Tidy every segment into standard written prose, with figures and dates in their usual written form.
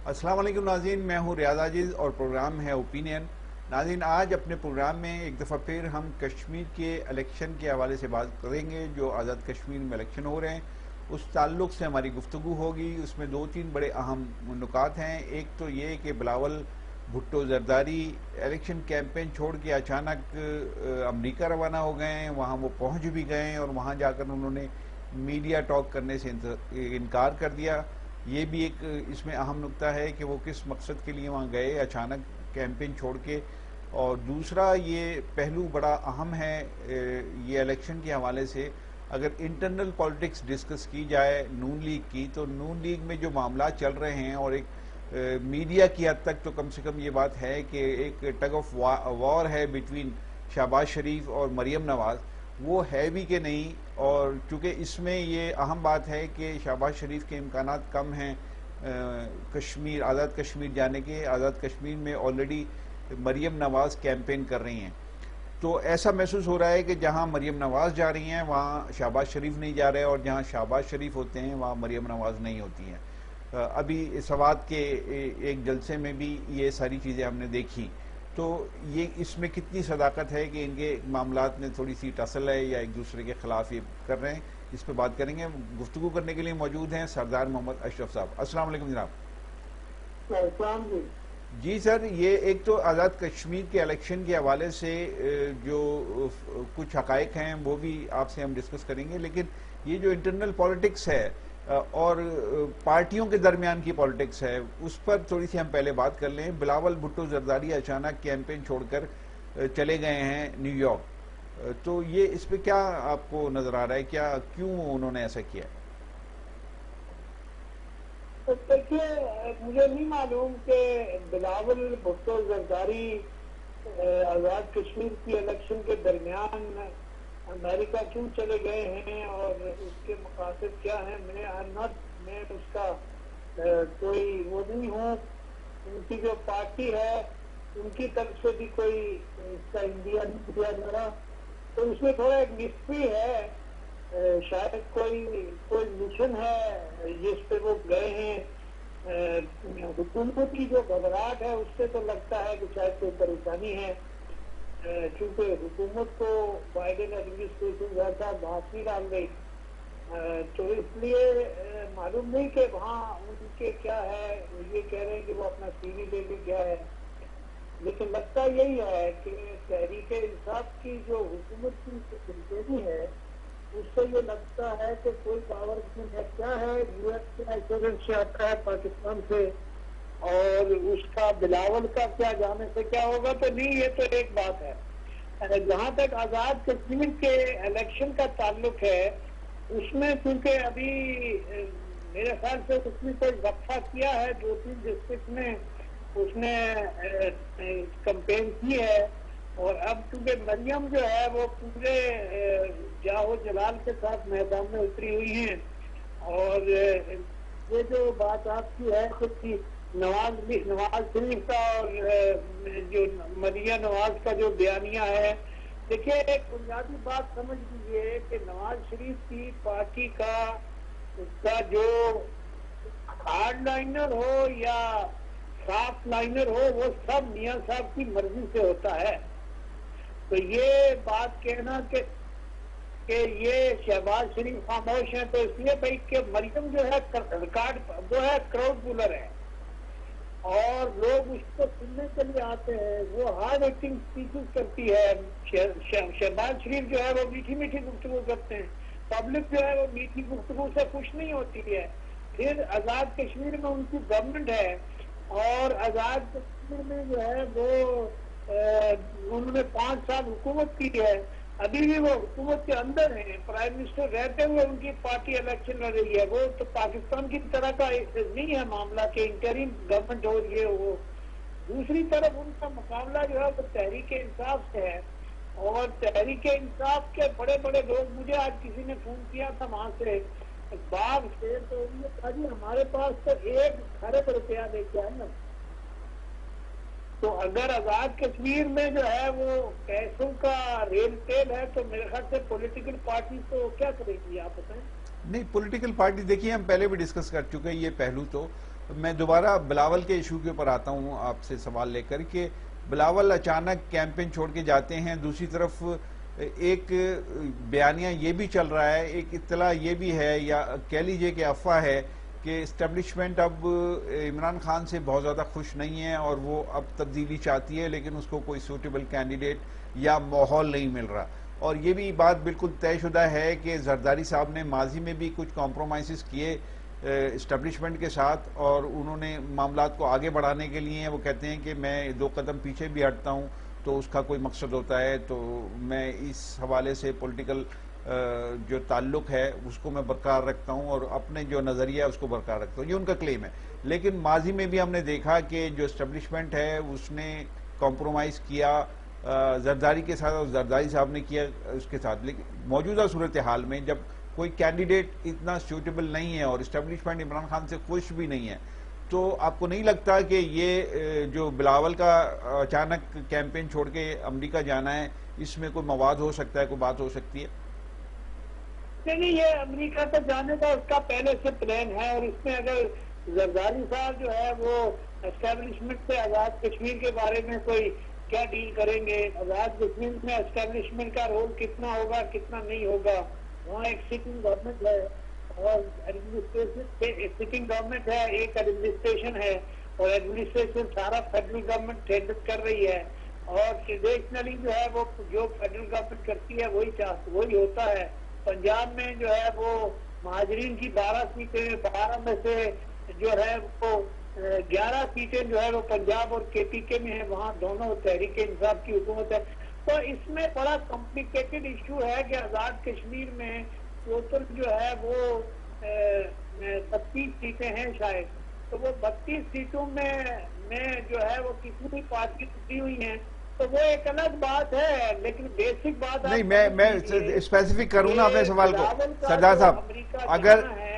السلام علیکم ناظرین، میں ہوں ریاض عاجز اور پروگرام ہے اوپینین۔ ناظرین، آج اپنے پروگرام میں ایک دفعہ پھر ہم کشمیر کے الیکشن کے حوالے سے بات کریں گے۔ جو آزاد کشمیر میں الیکشن ہو رہے ہیں اس تعلق سے ہماری گفتگو ہوگی۔ اس میں دو تین بڑے اہم نکات ہیں۔ ایک تو یہ کہ بلاول بھٹو زرداری الیکشن کیمپین چھوڑ کے اچانک امریکہ روانہ ہو گئے ہیں، وہاں وہ پہنچ بھی گئے ہیں اور وہاں جا کر انہوں نے میڈیا ٹاک کرنے سے انکار کر دیا۔ یہ بھی ایک اس میں اہم نکتہ ہے کہ وہ کس مقصد کے لیے وہاں گئے اچانک کیمپین چھوڑ کے۔ اور دوسرا یہ پہلو بڑا اہم ہے یہ الیکشن کے حوالے سے، اگر انٹرنل پالیٹکس ڈسکس کی جائے نون لیگ کی، تو نون لیگ میں جو معاملات چل رہے ہیں اور ایک میڈیا کی حد تک تو کم سے کم یہ بات ہے کہ ایک ٹگ آف وار ہے بٹوین شہباز شریف اور مریم نواز، وہ ہے بھی کہ نہیں۔ اور چونکہ اس میں یہ اہم بات ہے کہ شہباز شریف کے امکانات کم ہیں کشمیر آزاد کشمیر جانے کے۔ آزاد کشمیر میں آلریڈی مریم نواز کیمپین کر رہی ہیں، تو ایسا محسوس ہو رہا ہے کہ جہاں مریم نواز جا رہی ہیں وہاں شہباز شریف نہیں جا رہے، اور جہاں شہباز شریف ہوتے ہیں وہاں مریم نواز نہیں ہوتی ہیں۔ ابھی سوات کے ایک جلسے میں بھی یہ ساری چیزیں ہم نے دیکھی، تو یہ اس میں کتنی صداقت ہے کہ ان کے معاملات میں تھوڑی سی ٹسل ہے یا ایک دوسرے کے خلاف یہ کر رہے ہیں، اس پہ بات کریں گے۔ گفتگو کرنے کے لیے موجود ہیں سردار محمد اشرف صاحب۔ السلام علیکم جناب۔ السلام جی۔ جی سر، یہ ایک تو آزاد کشمیر کے الیکشن کے حوالے سے جو کچھ حقائق ہیں وہ بھی آپ سے ہم ڈسکس کریں گے، لیکن یہ جو انٹرنل پالیٹکس ہے اور پارٹیوں کے درمیان کی پالیٹکس ہے اس پر تھوڑی سی ہم پہلے بات کر لیں۔ بلاول بھٹو زرداری اچانک کیمپین چھوڑ کر چلے گئے ہیں نیو یارک، تو یہ اس پہ کیا آپ کو نظر آ رہا ہے، کیوں انہوں نے ایسا کیا؟ دیکھیے، مجھے نہیں معلوم کہ بلاول بھٹو زرداری آزاد کشمیر کی الیکشن کے درمیان امریکہ کیوں چلے گئے ہیں اور اس کے مقاصد کیا ہیں۔ میں اس کا کوئی وہ نہیں ہوں۔ ان کی جو پارٹی ہے ان کی طرف سے بھی کوئی اس کا انڈیا نہیں کیا جا رہا، تو اس میں تھوڑا ایک مسٹری ہے۔ شاید کوئی مشن ہے جس پہ وہ گئے ہیں۔ حکومت کی جو گھبراہٹ ہے اس سے تو لگتا ہے کہ شاید کوئی پریشانی ہے، چونکہ حکومت کو بائیڈن ایڈمنسٹریشن زیادہ بات نہیں ڈال گئی، تو اس لیے معلوم نہیں کہ وہاں ان کے کیا ہے۔ یہ کہہ رہے ہیں کہ وہ اپنا ٹی وی لے کے گیا ہے، لیکن لگتا یہی ہے کہ تحریک انصاف کی جو حکومت کی سرگرمی ہے اس سے یہ لگتا ہے کہ کوئی پاور ہے کیا ہے، یو ایس کے ایشورنس سے آتا ہے پاکستان سے، اور اس کا بلاول کا کیا جانے سے کیا ہوگا، تو نہیں، یہ تو ایک بات ہے۔ جہاں تک آزاد کشمیر کے الیکشن کا تعلق ہے، اس میں چونکہ ابھی میرے خیال سے اس نے کوئی وقفہ کیا ہے، 2-3 ڈسٹرکٹ میں اس نے کمپین کی ہے، اور اب چونکہ مریم جو ہے وہ پورے جاہ و جلال کے ساتھ میدان میں اتری ہوئی ہیں، اور یہ جو بات آپ کی ہے کہ نواز شریف کا اور جو مریم نواز کا جو بیانیہ ہے، دیکھیے ایک بنیادی بات سمجھ لیجیے کہ نواز شریف کی پارٹی کا جو ہارڈ لائنر ہو یا سافٹ لائنر ہو، وہ سب میاں صاحب کی مرضی سے ہوتا ہے۔ تو یہ بات کہنا کہ یہ شہباز شریف خاموش ہیں، تو اس لیے بھائی کہ مریم جو ہے ریکارڈ وہ ہے، کراؤڈ پولر ہے، اور لوگ اس کو سننے کے لیے آتے ہیں، وہ ہارڈ ایکٹنگ اسپیچز کرتی ہے۔ شہباز شریف جو ہے وہ میٹھی میٹھی گفتگو کرتے ہیں، پبلک جو ہے وہ میٹھی گفتگو سے خوش نہیں ہوتی ہے۔ پھر آزاد کشمیر میں ان کی گورنمنٹ ہے، اور آزاد کشمیر میں جو ہے وہ انہوں نے 5 سال حکومت کی ہے، ابھی بھی وہ حکومت کے اندر ہیں، پرائم منسٹر رہتے ہوئے ان کی پارٹی الیکشن لڑ رہی ہے۔ وہ تو پاکستان کی طرح کا نہیں ہے معاملہ کہ انٹریم گورنمنٹ ہو رہی ہے۔ وہ دوسری طرف ان کا مقابلہ جو ہے وہ تحریک انصاف سے ہے، اور تحریک انصاف کے بڑے بڑے لوگ، مجھے آج کسی نے فون کیا تھا وہاں سے باغ سے، تو انہوں نے کہا جی ہمارے پاس تو 1 ارب روپیہ لے کے آئے نا۔ تو اگر آزاد کشمیر میں جو ہے وہ پیسوں کا ریل ٹیل ہے، تو میرے خیال سے پولیٹیکل پارٹی تو کیا کرے گی، آپ بتائیں۔ نہیں، پولیٹیکل پارٹی دیکھیے ہم پہلے بھی ڈسکس کر چکے ہیں یہ پہلو تو، میں دوبارہ بلاول کے ایشو کے اوپر آتا ہوں آپ سے سوال لے کر کہ بلاول اچانک کیمپین چھوڑ کے جاتے ہیں، دوسری طرف ایک بیانیہ یہ بھی چل رہا ہے، ایک اطلاع یہ بھی ہے یا کہہ لیجئے کہ افواہ ہے کہ اسٹیبلشمنٹ اب عمران خان سے بہت زیادہ خوش نہیں ہے اور وہ اب تبدیلی چاہتی ہے، لیکن اس کو کوئی سوٹیبل کینڈیڈیٹ یا ماحول نہیں مل رہا. اور یہ بھی بات بالکل طے شدہ ہے کہ زرداری صاحب نے ماضی میں بھی کچھ کمپرومائزز کیے اسٹیبلشمنٹ کے ساتھ، اور انہوں نے معاملات کو آگے بڑھانے کے لیے وہ کہتے ہیں کہ میں 2 قدم پیچھے بھی ہٹتا ہوں تو اس کا کوئی مقصد ہوتا ہے، تو میں اس حوالے سے پولیٹیکل جو تعلق ہے اس کو میں برقرار رکھتا ہوں اور اپنے جو نظریہ ہے اس کو برقرار رکھتا ہوں. یہ ان کا کلیم ہے. لیکن ماضی میں بھی ہم نے دیکھا کہ جو اسٹیبلشمنٹ ہے اس نے کمپرومائز کیا زرداری کے ساتھ، اور زرداری صاحب نے کیا اس کے ساتھ. لیکن موجودہ صورتحال میں جب کوئی کینڈیڈیٹ اتنا سیوٹیبل نہیں ہے اور اسٹیبلشمنٹ عمران خان سے خوش بھی نہیں ہے، تو آپ کو نہیں لگتا کہ یہ جو بلاول کا اچانک کیمپین چھوڑ کے امریکہ جانا ہے، اس میں کوئی مواد ہو سکتا ہے، کوئی بات ہو سکتی ہے؟ نہیں، یہ امریکہ تک جانے کا اس کا پہلے سے پلان ہے، اور اس میں اگر زرداری صاحب جو ہے وہ اسٹیبلشمنٹ سے آزاد کشمیر کے بارے میں کوئی کیا ڈیل کریں گے، آزاد کشمیر میں اسٹیبلشمنٹ کا رول کتنا ہوگا کتنا نہیں ہوگا. وہاں ایک سٹنگ گورنمنٹ ہے اور سٹنگ گورنمنٹ ہے، ایک ایڈمنسٹریشن ہے، اور ایڈمنسٹریشن سارا فیڈرل گورنمنٹ ہینڈل کر رہی ہے، اور ٹریڈیشنلی جو ہے وہ جو فیڈرل گورنمنٹ کرتی ہے وہی ہوتا ہے. پنجاب میں جو ہے وہ مہاجرین کی 12 سیٹیں، 12 میں سے جو ہے وہ 11 سیٹیں جو ہے وہ پنجاب اور کے پی کے میں ہیں، وہاں دونوں تحریک انصاف کی حکومت ہے. تو اس میں بڑا کمپلیکیٹڈ ایشو ہے کہ آزاد کشمیر میں ٹوٹل جو ہے وہ 32 سیٹیں ہیں شاید. تو وہ 32 سیٹوں میں جو ہے وہ کسی بھی پارٹی دی ہوئی ہیں، تو وہ ایک الگ بات ہے. لیکن بیسک بات نہیں، میں اسپیسیفک کروں نا اپنے سوال کو. سردار صاحب اگر ہے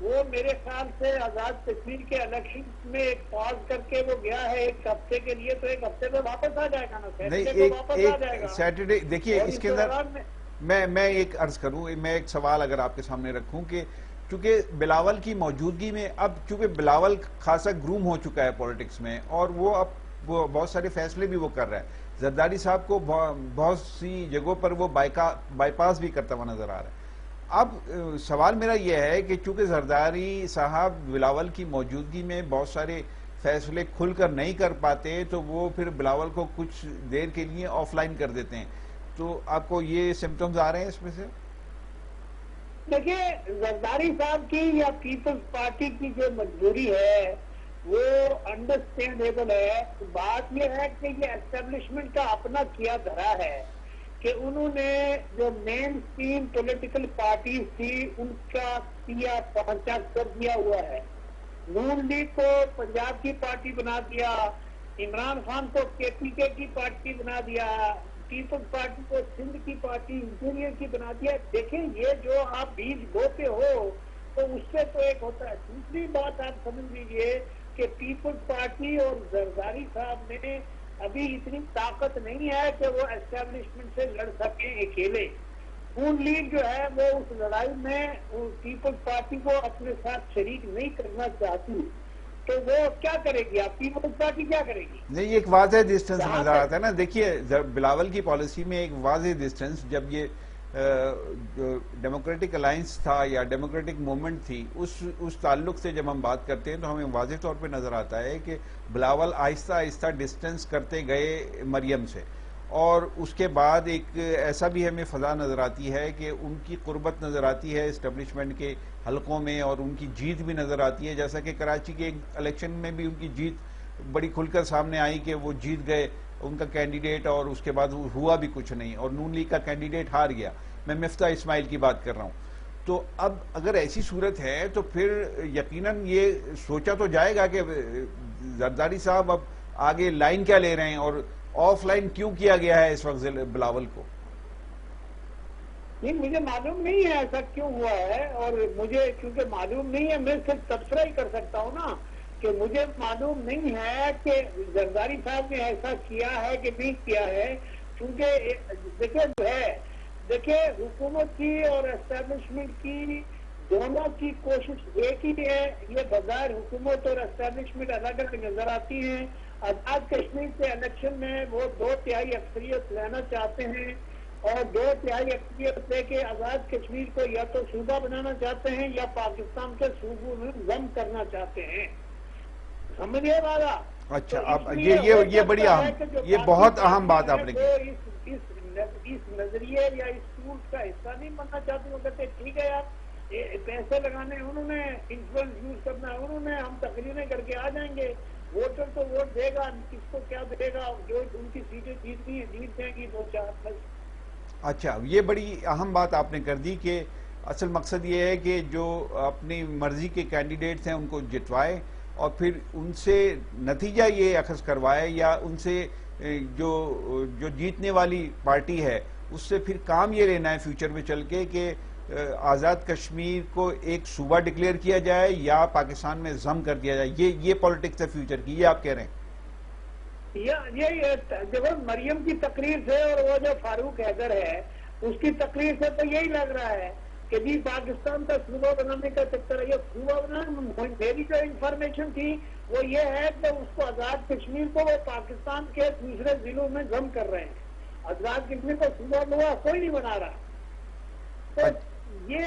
وہ میرے خیال سے آزاد کشمیر کے الیکشن میں ایک پاز کر کے وہ گیا ہے 1 ہفتے کے لیے، تو 1 ہفتے میں واپس آ جائے گا نا، سیٹرڈے کو واپس آ جائے گا. سیٹرڈے دیکھیے اس کے اندر میں ایک عرض کروں، میں ایک سوال اگر آپ کے سامنے رکھوں کہ چونکہ بلاول کی موجودگی میں، اب چونکہ بلاول خاصا گروم ہو چکا ہے پولیٹکس میں، اور وہ اب بہت سارے فیصلے بھی وہ کر رہا ہے. زرداری صاحب کو بہت سی جگہوں پر وہ بائی پاس بھی کرتا ہوا نظر آ رہا ہے. اب سوال میرا یہ ہے کہ چونکہ زرداری صاحب بلاول کی موجودگی میں بہت سارے فیصلے کھل کر نہیں کر پاتے، تو وہ پھر بلاول کو کچھ دیر کے لیے آف لائن کر دیتے ہیں. تو آپ کو یہ سمپٹمز آ رہے ہیں اس میں سے؟ دیکھیے، زرداری صاحب کی یا پیپلز پارٹی کی جو مجبوری ہے وہ انڈرسٹینڈیبل ہے. بات یہ ہے کہ یہ اسٹیبلشمنٹ کا اپنا کیا دھرا ہے کہ انہوں نے جو مین اسٹریم پولیٹیکل پارٹیز تھی ان کا کیا پہنچا کر دیا ہوا ہے. نون لیگ کو پنجاب کی پارٹی بنا دیا، عمران خان کو کے پی کے کی پارٹی بنا دیا، پیپلز پارٹی کو سندھ کی پارٹی انٹیریئر کی بنا دیا. دیکھیں، یہ جو آپ بیج بوتے ہو تو اس سے تو ایک ہوتا ہے. دوسری بات آپ سمجھ لیجیے کہ پیپلز پارٹی اور زرداری صاحب میں ابھی اتنی طاقت نہیں ہے کہ وہ اسٹیبلشمنٹ سے لڑ سکیں اکیلے. نون لیگ جو ہے وہ اس لڑائی میں پیپلز پارٹی کو اپنے ساتھ شریک نہیں کرنا چاہتی، تو وہ کیا کرے گی؟ آپ پیپلز پارٹی کیا کرے گی؟ نہیں، ایک واضح ڈسٹنس نظر آتا ہے نا. دیکھیے بلاول کی پالیسی میں ایک واضح ڈسٹنس، جب یہ ڈیموکریٹک الائنس تھا یا ڈیموکریٹک موومنٹ تھی، اس تعلق سے جب ہم بات کرتے ہیں تو ہمیں واضح طور پہ نظر آتا ہے کہ بلاول آہستہ آہستہ ڈسٹنس کرتے گئے مریم سے، اور اس کے بعد ایک ایسا بھی ہمیں فضا نظر آتی ہے کہ ان کی قربت نظر آتی ہے اسٹیبلشمنٹ کے حلقوں میں، اور ان کی جیت بھی نظر آتی ہے. جیسا کہ کراچی کے الیکشن میں بھی ان کی جیت بڑی کھل کر سامنے آئی کہ وہ جیت گئے ان کا کینڈیڈیٹ، اور اس کے بعد ہوا بھی کچھ نہیں، اور نون لیگ کا کینڈیڈیٹ ہار گیا. میں مفتاح اسماعیل کی بات کر رہا ہوں. تو اب اگر ایسی صورت ہے تو پھر یقیناً یہ سوچا تو جائے گا کہ زرداری صاحب اب آگے لائن کیا لے رہے ہیں، اور آف لائن کیوں کیا گیا ہے اس وقت بلاول کو؟ نہیں، مجھے معلوم نہیں ہے ایسا کیوں ہوا ہے، اور مجھے چونکہ معلوم نہیں ہے میں صرف تبصرہ ہی کر سکتا ہوں نا کہ مجھے معلوم نہیں ہے کہ زرداری صاحب نے ایسا کیا ہے کہ نہیں کیا ہے. کیونکہ دیکھیں حکومت کی اور اسٹیبلشمنٹ کی دونوں کی کوشش ایک ہی ہے. یہ بظاہر حکومت اور اسٹیبلشمنٹ الگ الگ نظر آتی ہیں. آزاد کشمیر کے الیکشن میں وہ 2/3 اکثریت لینا چاہتے ہیں اور 2/3 اکثریت لے کے آزاد کشمیر کو یا تو صوبہ بنانا چاہتے ہیں یا پاکستان کے صوبوں میں ضم کرنا چاہتے ہیں. سمجھے والا. اچھا اب یہ بڑی اہم، یہ بہت اہم بات آپ نے کی. اس نظریے یا اس ٹول کا حصہ نہیں بننا چاہتے. وہ کہتے ٹھیک ہے یار پیسے لگانے انہوں نے، انفلوئنس یوز کرنا انہوں نے، ہم تقریریں کر کے آ جائیں گے. ووٹر تو ووٹ دے گا، کس کو کیا دے گا، جو ان کی سیٹیں جیتنی ہیں جیت جائیں گی 2-4. اچھا یہ بڑی اہم بات آپ نے کر دی کہ اصل مقصد یہ ہے کہ جو اپنی مرضی کے کینڈیڈیٹس ہیں ان کو جتوائے اور پھر ان سے نتیجہ یہ اخذ کروائے یا ان سے جو جیتنے والی پارٹی ہے اس سے پھر کام یہ لینا ہے فیوچر میں چل کے کہ آزاد کشمیر کو ایک صوبہ ڈکلیئر کیا جائے یا پاکستان میں ضم کر دیا جائے. یہ پالیٹکس ہے فیوچر کی، یہ آپ کہہ رہے ہیں. یہ جب مریم کی تقریر سے اور وہ جو فاروق حیدر ہے اس کی تقریر سے تو یہی لگ رہا ہے کہ جی پاکستان کا صوبہ بنانے کا چکر ہے. یہ صوبہ بنانا، میری جو انفارمیشن تھی وہ یہ ہے کہ اس کو آزاد کشمیر کو وہ پاکستان کے دوسرے ضلعوں میں ضم کر رہے ہیں. آزاد کشمیر کو صوبہ ہوا کوئی نہیں بنا رہا. تو یہ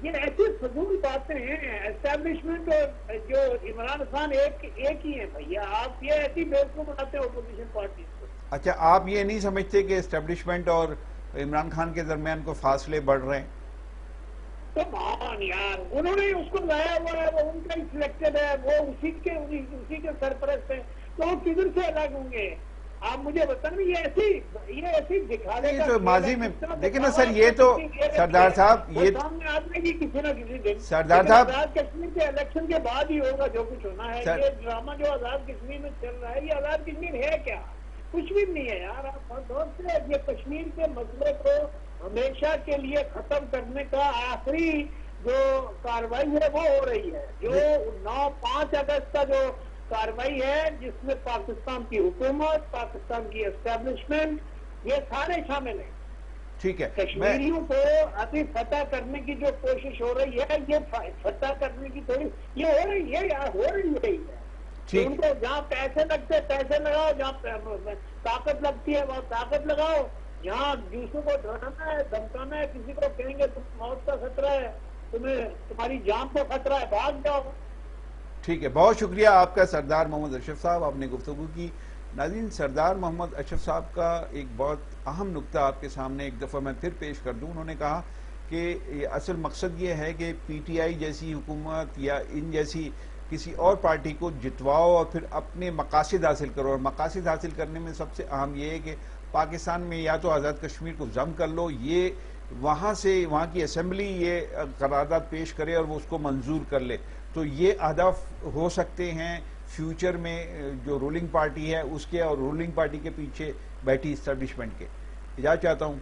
ایسی فضول باتیں ہیں. اسٹیبلشمنٹ اور جو عمران خان ایک ہی ہیں بھیا. آپ یہ ایسی بیوقوف بناتے ہیں اپوزیشن پارٹیز کو. اچھا آپ یہ نہیں سمجھتے کہ اسٹیبلشمنٹ اور عمران خان کے درمیان کو فاصلے بڑھ رہے ہیں؟ تو مان یار انہوں نے اس کو لایا ہوا ہے، وہ ان کا ہی سلیکٹڈ ہے، وہ اسی کے سرپرست ہیں، تو وہ کدھر سے الگ ہوں گے؟ آپ مجھے بتائیں. یہ ایسی دکھانے کا تو ماضی میں دیکھیں نا سر، یہ تو سردار صاحب یہ سامنے آدمی کی کسی نہ کسی دن سردار صاحب آزاد کشمیر کے الیکشن کے بعد ہی ہوگا جو کچھ ہونا ہے. یہ ڈرامہ جو آزاد کشمیر میں چل رہا ہے، یہ آزاد کشمیر ہے کیا؟ کچھ بھی نہیں ہے یار. آپ دور سے یہ کشمیر کے مسئلے کو ہمیشہ کے لیے ختم کرنے کا آخری جو کاروائی ہے وہ ہو رہی ہے. جو 5 اگست کا جو کاروائی ہے جس میں پاکستان کی حکومت، پاکستان کی اسٹیبلشمنٹ، یہ سارے شامل ہیں. ٹھیک ہے. کشمیریوں کو ابھی فتح کرنے کی جو کوشش ہو رہی ہے، یہ فتح کرنے کی تھوڑی یہ ہو رہی ہے یار، ہو رہی ہے. ان کو جہاں پیسے لگتے پیسے لگاؤ، جہاں طاقت لگتی ہے وہاں طاقت لگاؤ. یہاں دوسروں کو ڈرانا ہے، دھمکانا ہے، کسی کو کہیں گے تم موت کا خطرہ ہے، تمہاری جان کو خطرہ ہے، بھاگ جاؤ. ٹھیک ہے، بہت شکریہ آپ کا سردار محمد اشرف صاحب، آپ نے گفتگو کی. ناظرین سردار محمد اشرف صاحب کا ایک بہت اہم نکتہ آپ کے سامنے ایک دفعہ میں پھر پیش کر دوں. انہوں نے کہا کہ اصل مقصد یہ ہے کہ پی ٹی آئی جیسی حکومت یا ان جیسی کسی اور پارٹی کو جتواؤ اور پھر اپنے مقاصد حاصل کرو. اور مقاصد حاصل کرنے میں سب سے اہم یہ ہے کہ پاکستان میں یا تو آزاد کشمیر کو ضم کر لو، یہ وہاں کی اسمبلی یہ قرارداد پیش کرے اور وہ اس کو منظور کر لے. تو یہ اہداف ہو سکتے ہیں فیوچر میں جو رولنگ پارٹی ہے اس کے اور رولنگ پارٹی کے پیچھے بیٹھی اسٹیبلشمنٹ کے. اجازت چاہتا ہوں.